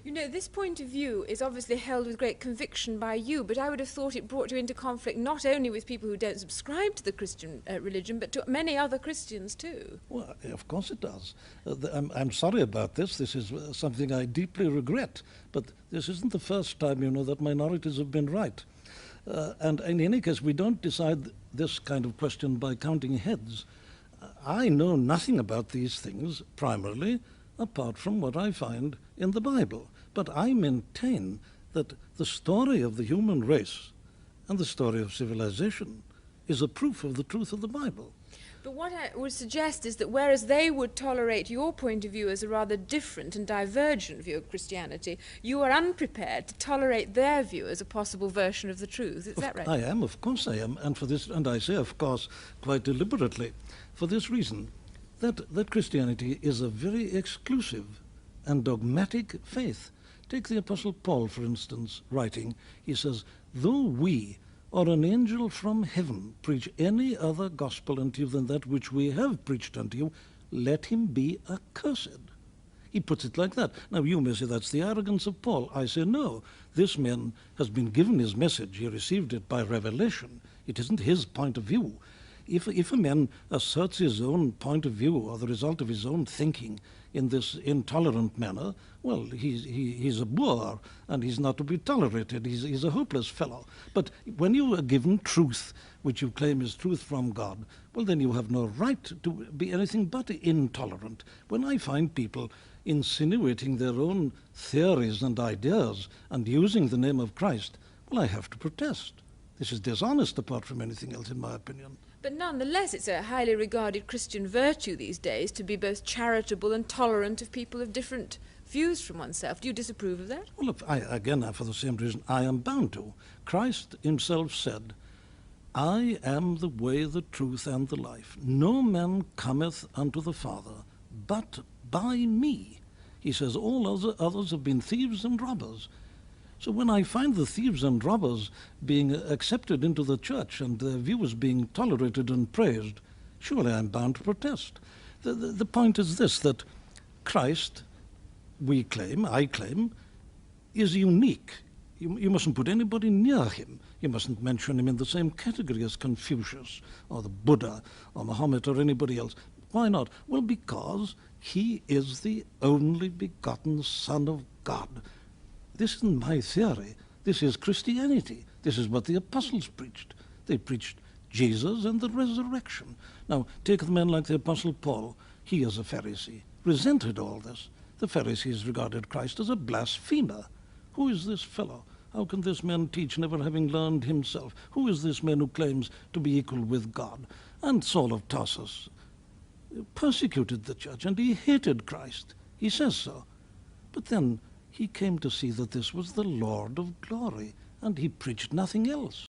You know, this point of view is obviously held with great conviction by you, but I would have thought it brought you into conflict not only with people who don't subscribe to the Christian religion, but to many other Christians too. Well, of course it does. I'm sorry about this. This is something I deeply regret. But this isn't the first time, that minorities have been right. And in any case, we don't decide this kind of question by counting heads. I know nothing about these things, primarily, apart from what I find in the Bible. But I maintain that the story of the human race and the story of civilization is a proof of the truth of the Bible. But what I would suggest is that whereas they would tolerate your point of view as a rather different and divergent view of Christianity, you are unprepared to tolerate their view as a possible version of the truth. Is that right? I am, of course I am, and for this, and I say, of course, quite deliberately, for this reason, that Christianity is a very exclusive and dogmatic faith. Take the Apostle Paul, for instance, writing. He says, "Though we or an angel from heaven preach any other gospel unto you than that which we have preached unto you, let him be accursed." He puts it like that. Now, you may say that's the arrogance of Paul. I say no. This man has been given his message. He received it by revelation. It isn't his point of view. If a man asserts his own point of view or the result of his own thinking in this intolerant manner, well, he's a boor, and he's not to be tolerated. He's a hopeless fellow. But when you are given truth, which you claim is truth from God, well, then you have no right to be anything but intolerant. When I find people insinuating their own theories and ideas and using the name of Christ, well, I have to protest. This is dishonest apart from anything else, in my opinion. But nonetheless, it's a highly regarded Christian virtue these days to be both charitable and tolerant of people of different views from oneself. Do you disapprove of that? Well, look, again, for the same reason, I am bound to. Christ himself said, "I am the way, the truth, and the life. No man cometh unto the Father but by me." He says, all others have been thieves and robbers. So when I find the thieves and robbers being accepted into the church and their views being tolerated and praised, surely I'm bound to protest. The point is this, that Christ, I claim, is unique. You mustn't put anybody near him. You mustn't mention him in the same category as Confucius or the Buddha or Muhammad or anybody else. Why not? Well, because he is the only begotten Son of God. This isn't my theory. This is Christianity. This is what the apostles preached. They preached Jesus and the resurrection. Now, take the man like the Apostle Paul. He, as a Pharisee, resented all this. The Pharisees regarded Christ as a blasphemer. Who is this fellow? How can this man teach, never having learned himself? Who is this man who claims to be equal with God? And Saul of Tarsus persecuted the church, and he hated Christ. He says so. But then he came to see that this was the Lord of glory, and he preached nothing else.